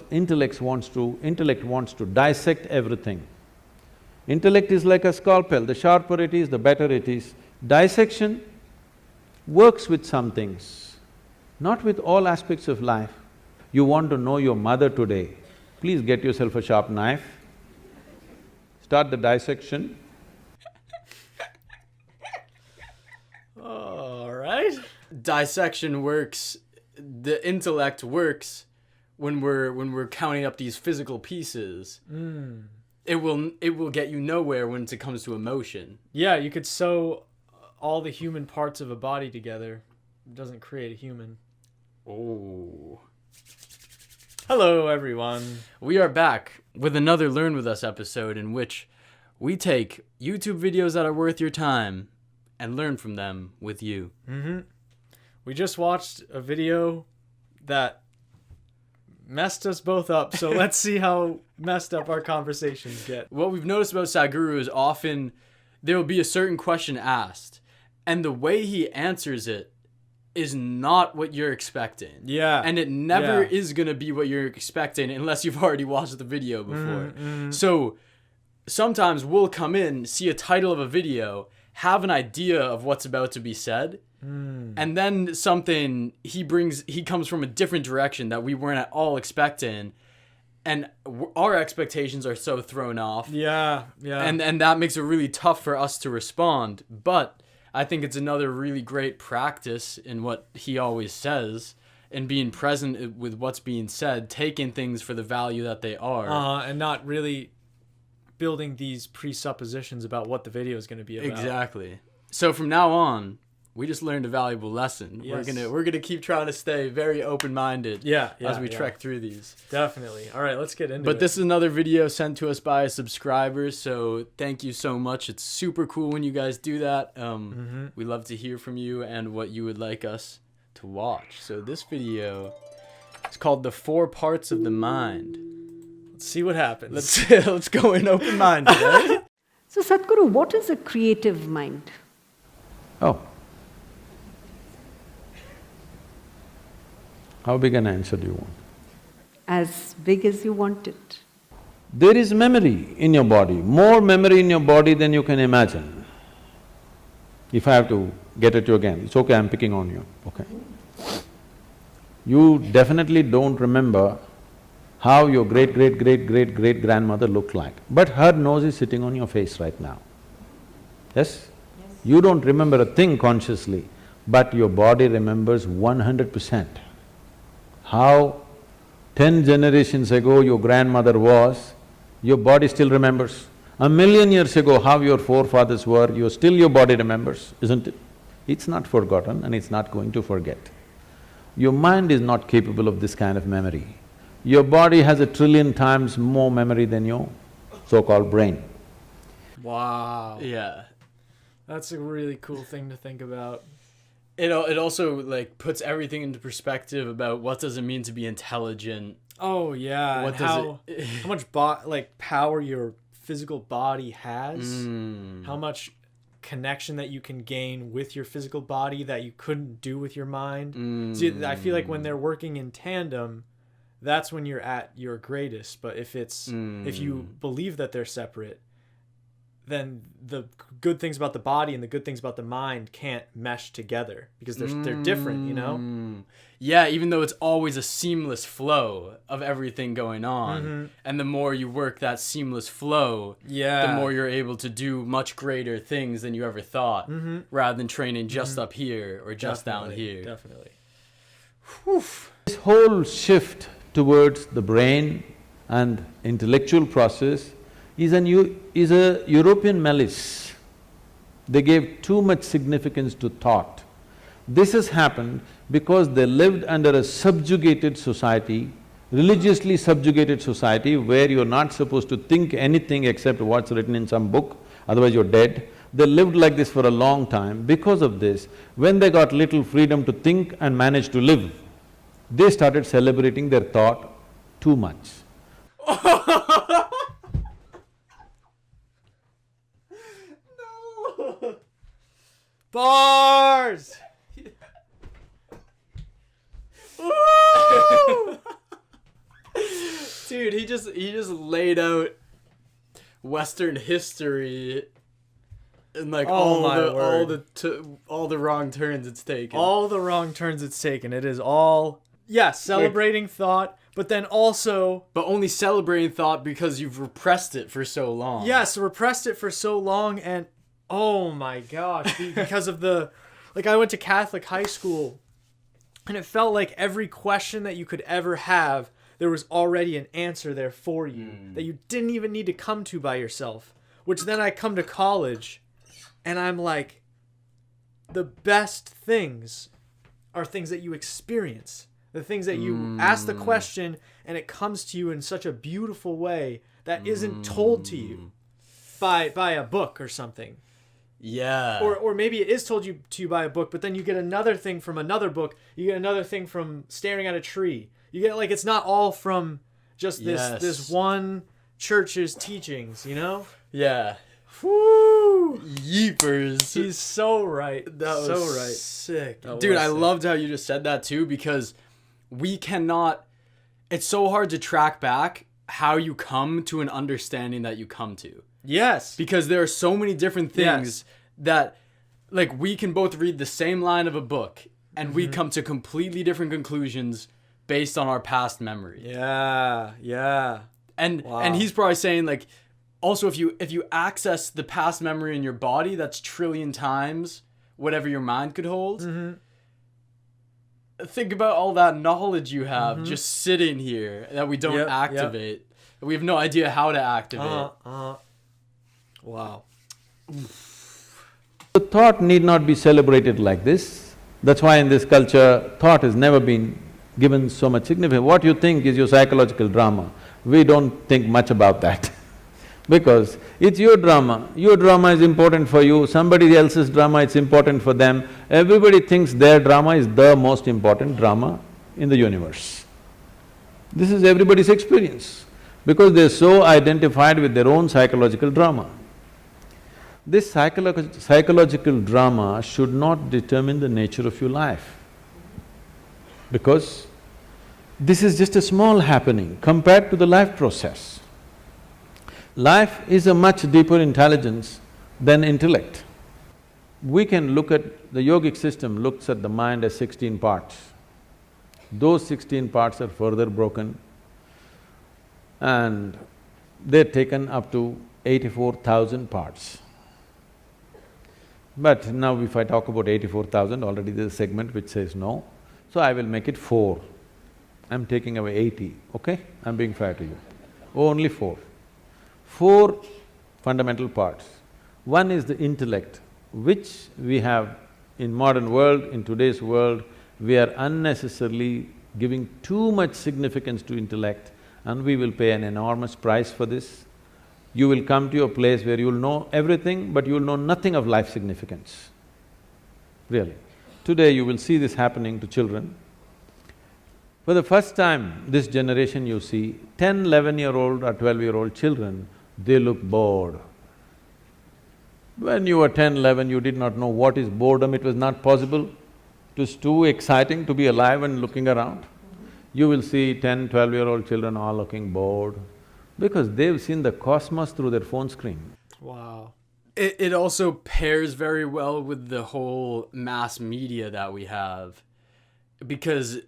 Intellect wants to dissect everything. Intellect is like a scalpel, the sharper it is, the better it is. Dissection works with some things, not with all aspects of life. You want to know your mother today, please get yourself a sharp knife, start the dissection. All right. Dissection works, the intellect works when we're counting up these physical pieces. It will get you nowhere when it comes to emotion. Yeah, you could sew all the human parts of a body together. It doesn't create a human. Oh. Hello, everyone. We are back with another Learn With Us episode in which we take YouTube videos that are worth your time and learn from them with you. We just watched a video that messed us both up, so let's see how messed up our conversations get. What we've noticed about Sadhguru is often there will be a certain question asked, and the way he answers it is not what you're expecting. Yeah. And it never is going to be what you're expecting unless you've already watched the video before. So sometimes we'll come in, see a title of a video, have an idea of what's about to be said, and then something he comes from a different direction that we weren't at all expecting, and our expectations are so thrown off. Yeah. And that makes it really tough for us to respond. But I think it's another really great practice in what he always says, and being present with what's being said, taking things for the value that they are. And not really building these presuppositions about what the video is going to be about. Exactly. So from now on, we just learned a valuable lesson. Yes. We're gonna keep trying to stay very open-minded as we trek through these. Definitely. All right, let's get into it. But this is another video sent to us by a subscriber, so thank you so much. It's super cool when you guys do that. We love to hear from you and what you would like us to watch. So this video is called The 4 Parts of the Mind. Let's see what happens. Let's go in open-minded, right? So Sadhguru, what is a creative mind? Oh. How big an answer do you want? As big as you want it. There is memory in your body, more memory in your body than you can imagine. If I have to get at you again, it's okay, I'm picking on you, okay? You definitely don't remember how your great-great-great-great-great-grandmother looked like, but her nose is sitting on your face right now. Yes? You don't remember a thing consciously, but your body remembers 100%. How 10 generations ago your grandmother was, your body still remembers. 1,000,000 years ago how your forefathers were, your body remembers, isn't it? It's not forgotten and it's not going to forget. Your mind is not capable of this kind of memory. Your body has 1,000,000,000,000 times more memory than your so-called brain. Wow. Yeah. That's a really cool thing to think about. It also like puts everything into perspective about what does it mean to be intelligent. Oh yeah, What and does how much power your physical body has, how much connection that you can gain with your physical body that you couldn't do with your mind. See, I feel like when they're working in tandem, that's when you're at your greatest. But if you believe that they're separate, then the good things about the body and the good things about the mind can't mesh together because they're different, you know? Yeah, even though it's always a seamless flow of everything going on. And the more you work that seamless flow, the more you're able to do much greater things than you ever thought, rather than training just up here or just down here. Definitely. Whew. This whole shift towards the brain and intellectual process is a European malice. They gave too much significance to thought. This has happened because they lived under a subjugated society, religiously subjugated society where you're not supposed to think anything except what's written in some book, otherwise you're dead. They lived like this for a long time. Because of this, when they got little freedom to think and manage to live, they started celebrating their thought too much. Bars! Dude, he just laid out Western history and like all the wrong turns it's taken. All the wrong turns it's taken. It is all celebrating thought, but then also only celebrating thought because you've repressed it for so long. yes, repressed it for so long, and oh my gosh, because of the like I went to Catholic high school, and it felt like every question that you could ever have, there was already an answer there for you that you didn't even need to come to by yourself. Which then I come to college, and I'm like, the best things are things that you experience. The things that you ask the question, and it comes to you in such a beautiful way that isn't told to you by a book or something. Yeah. Or maybe it is told to you by a book, but then you get another thing from another book. You get another thing from staring at a tree. You get like it's not all from just this one church's teachings, you know? Yeah. Woo! Yeepers. He's so right. That was so right. sick. That Dude, was I sick. loved how you just said that too, because we cannot, it's so hard to track back how you come to an understanding that you come to. Yes. Because there are so many different things that, like, we can both read the same line of a book and we come to completely different conclusions based on our past memory. Yeah. Yeah. And he's probably saying, like, also if you access the past memory in your body, that's trillion times whatever your mind could hold. Think about all that knowledge you have just sitting here that we don't activate. We have no idea how to activate. Wow. The thought need not be celebrated like this. That's why in this culture, thought has never been given so much significance. What you think is your psychological drama. We don't think much about that because it's your drama. Your drama is important for you, somebody else's drama is important for them. Everybody thinks their drama is the most important drama in the universe. This is everybody's experience because they're so identified with their own psychological drama. This psychological drama should not determine the nature of your life because this is just a small happening compared to the life process. Life is a much deeper intelligence than intellect. We can look at… the yogic system looks at the mind as 16 parts. Those 16 parts are further broken and they're taken up to 84,000 parts. But now if I talk about 84,000, already there's a segment which says no, so I will make it 4. I'm taking away 80, okay? I'm being fair to you. Only 4. 4 fundamental parts. One is the intellect, which we have in modern world, in today's world, we are unnecessarily giving too much significance to intellect and we will pay an enormous price for this. You will come to a place where you'll know everything, but you'll know nothing of life significance, really. Today you will see this happening to children. For the first time, this generation you see, 10, 11-year-old or 12-year-old children, they look bored. When you were 10, 11, you did not know what is boredom, it was not possible. It was too exciting to be alive and looking around. You will see 10, 12-year-old children all looking bored because they've seen the cosmos through their phone screen. Wow. It also pairs very well with the whole mass media that we have, because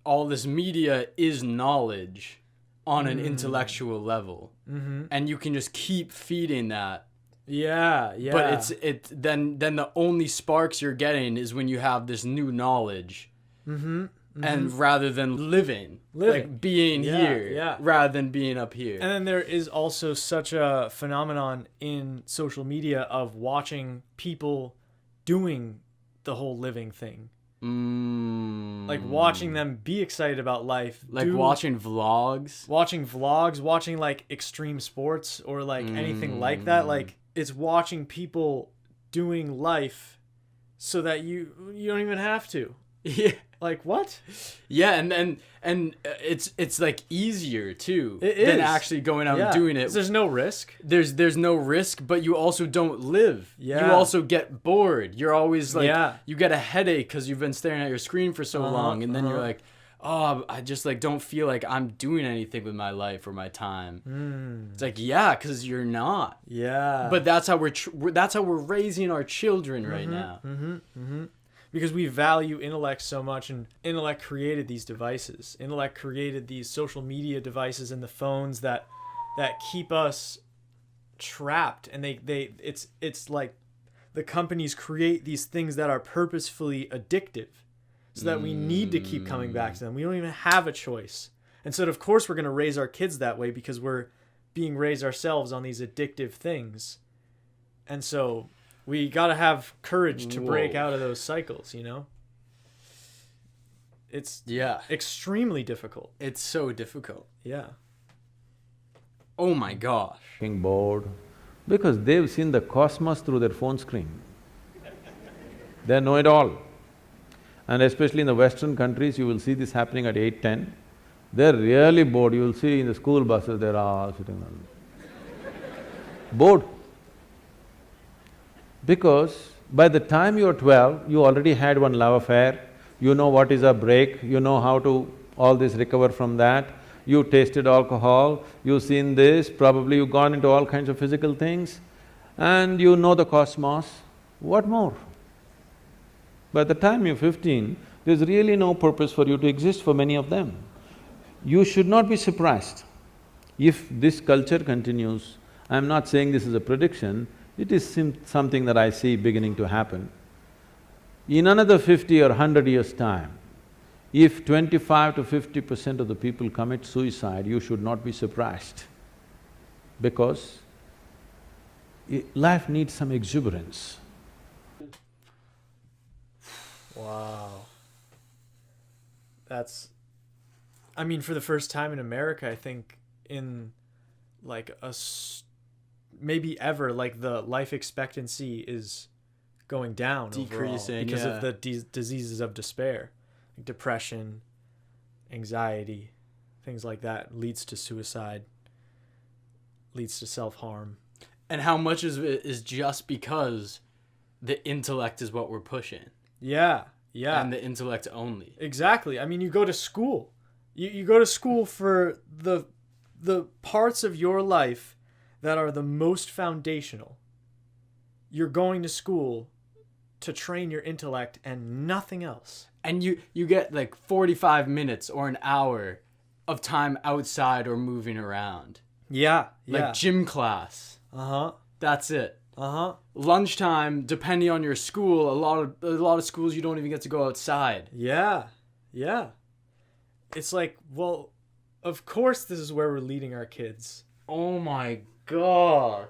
all this media is knowledge on an intellectual level, and you can just keep feeding that. Yeah, yeah. But then the only sparks you're getting is when you have this new knowledge, and rather than living, like being here, rather than being up here. And then there is also such a phenomenon in social media of watching people doing the whole living thing. Like watching them be excited about life. Like watching vlogs, watching like extreme sports or like anything like that. Like it's watching people doing life so that you don't even have to. Yeah. Like what? Yeah, and it's like easier too It than is. actually going out and doing it. There's no risk. There's no risk, but you also don't live. Yeah. You also get bored. You're always like, Yeah. you get a headache because you've been staring at your screen for so long, and then you're like, oh, I just like don't feel like I'm doing anything with my life or my time. It's like, yeah, because you're not. Yeah. But that's how that's how we're raising our children right now. Because we value intellect so much, and intellect created these devices. Intellect created these social media devices and the phones that keep us trapped. And it's like the companies create these things that are purposefully addictive, so that we need to keep coming back to them. We don't even have a choice. And so of course we're going to raise our kids that way, because we're being raised ourselves on these addictive things. And so we got to have courage to break out of those cycles, you know? It's extremely difficult. It's so difficult. Yeah. Oh my gosh. Being bored, because they've seen the cosmos through their phone screen. They know it all. And especially in the Western countries, you will see this happening at 8, 10. They're really bored. You will see in the school buses, they're all sitting on… bored. Because by the time you're 12, you already had one love affair, you know what is a break, you know how to all this recover from that, you tasted alcohol, you've seen this, probably you've gone into all kinds of physical things, and you know the cosmos. What more? By the time you're 15, there's really no purpose for you to exist for many of them. You should not be surprised if this culture continues. I'm not saying this is a prediction, it is something that I see beginning to happen. In another 50 or 100 years' time, if 25 to 50% of the people commit suicide, you should not be surprised, because life needs some exuberance. Wow. That's… I mean, for the first time in America, I think in like maybe ever, like the life expectancy is going down, decreasing overall, because of the diseases of despair, like depression, anxiety, things like that leads to suicide, leads to self-harm. And how much of it is just because the intellect is what we're pushing? Yeah, yeah. And the intellect only. Exactly. I mean, you go to school. You go to school for the parts of your life that are the most foundational. You're going to school to train your intellect and nothing else. And you get like 45 minutes or an hour of time outside or moving around. Yeah, like yeah. Gym class. Uh-huh. That's it. Uh-huh. Lunchtime, depending on your school, a lot of schools you don't even get to go outside. Yeah. Yeah. It's like, well, of course this is where we're leading our kids. Oh my gosh.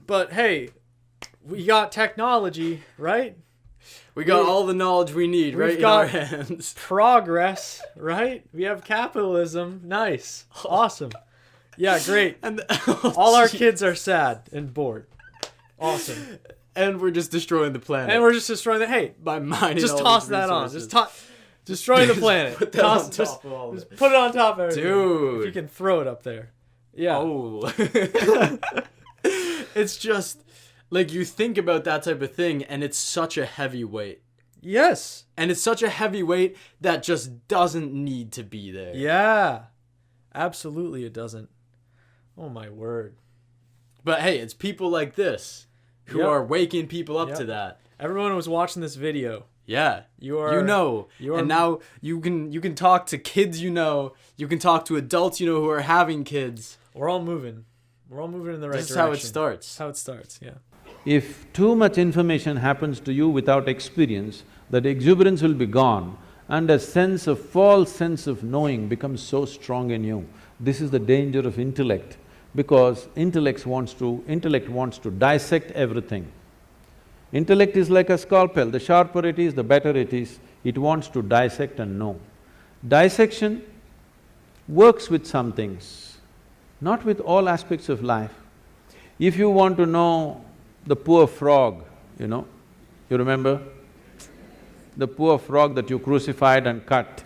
But hey, we got technology, right? We got all the knowledge we need right in our hands. Progress, right? We have capitalism. Nice. Awesome. Yeah, great. And all our kids are sad and bored. Awesome. And we're just destroying the planet. And we're just destroying the… Hey, by mining just all toss these that on. resources. Just destroying the planet. Put that on top of all just of it. put it on top of everything. Dude. If you can throw it up there. Yeah. Oh. It's just… like, you think about that type of thing, and it's such a heavy weight. Yes. And it's such a heavy weight that just doesn't need to be there. Yeah. Absolutely it doesn't. Oh, my word. But hey, it's people like this who are waking people up to that. Everyone was watching this video. Yeah. You know. And now you can talk to kids you know. You can talk to adults you know who are having kids. We're all moving. We're all moving in the right direction. This is how it starts. That's how it starts, yeah. If too much information happens to you without experience, that exuberance will be gone and a false sense of knowing becomes so strong in you. This is the danger of intellect, because intellect wants to dissect everything. Intellect is like a scalpel, the sharper it is, the better it is. It wants to dissect and know. Dissection works with some things, not with all aspects of life. If you want to know the poor frog, you remember? The poor frog that you crucified and cut,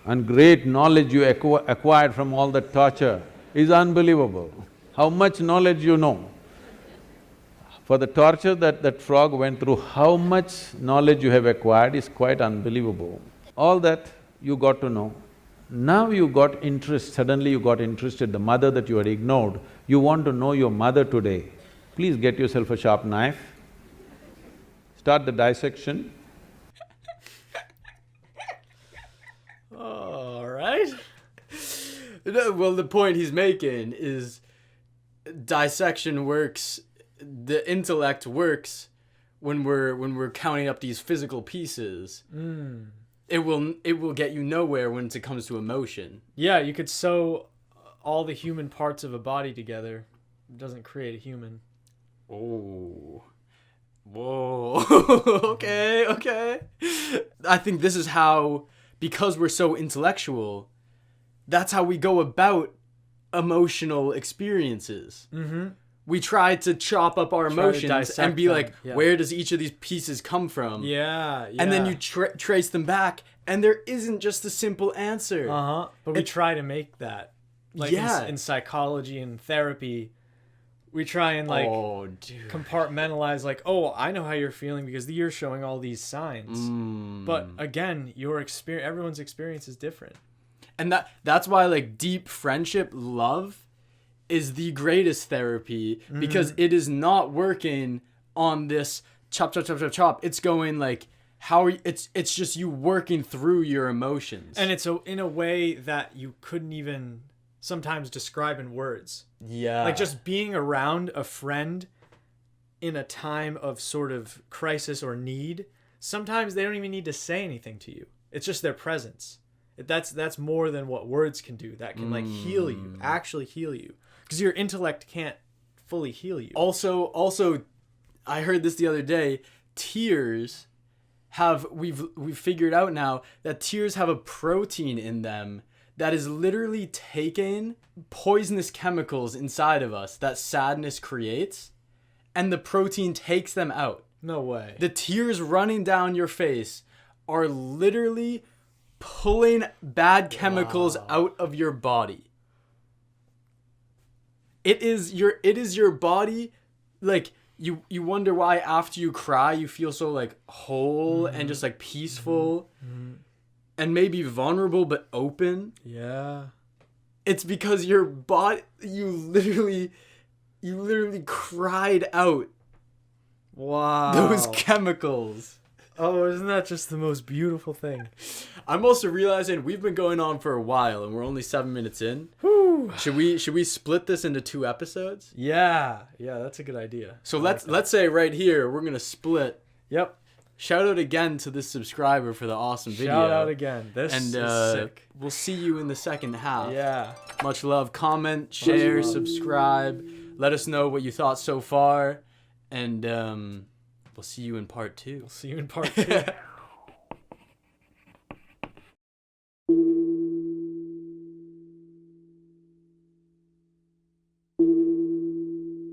and great knowledge you acquired from all that torture is unbelievable. How much knowledge you know. For the torture that that frog went through, how much knowledge you have acquired is quite unbelievable. All that you got to know. Now you got interest, suddenly you got interested, the mother that you had ignored, you want to know your mother today. Please get yourself a sharp knife, start the dissection. All right. No, well, the point he's making is dissection works, the intellect works when we're counting up these physical pieces. It will get you nowhere when it comes to emotion. Yeah, you could sew all the human parts of a body together. It doesn't create a human. Oh. Whoa. Okay. I think this is how, because we're so intellectual, that's how we go about emotional experiences. Mm-hmm. We try to chop up our emotions and be them. like, where does each of these pieces come from? Yeah. And then you trace them back, and there isn't just a simple answer. But we try to make that. Like in psychology and therapy, we try and like compartmentalize, like, oh, I know how you're feeling because you're showing all these signs. But again, everyone's experience is different. And that's why like deep friendship, love, is the greatest therapy, because it is not working on this chop. It's going like, it's just you working through your emotions. And it's in a way that you couldn't even sometimes describe in words. Yeah. Like just being around a friend in a time of sort of crisis or need, sometimes they don't even need to say anything to you. It's just their presence. That's more than what words can do. That can like heal you, actually heal you. Because your intellect can't fully heal you. Also, I heard this the other day. Tears we've figured out now that tears have a protein in them that is literally taking poisonous chemicals inside of us that sadness creates, and the protein takes them out. No way. The tears running down your face are literally pulling bad chemicals out of your body. It is your body, like, you wonder why after you cry you feel so like whole and just like peaceful and maybe vulnerable but open. Yeah. It's because your body, you literally cried out those chemicals. Oh, isn't that just the most beautiful thing? I'm also realizing we've been going on for a while and we're only 7 minutes in. Whew. Should we split this into 2 episodes? Yeah, that's a good idea. So let's say right here we're gonna split. Yep. Shout out again to this subscriber for the awesome video. Shout out again. This is sick. We'll see you in the second half. Yeah. Much love. Comment, share, subscribe. Let us know what you thought so far, and we'll see you in part 2. We'll see you in part 2.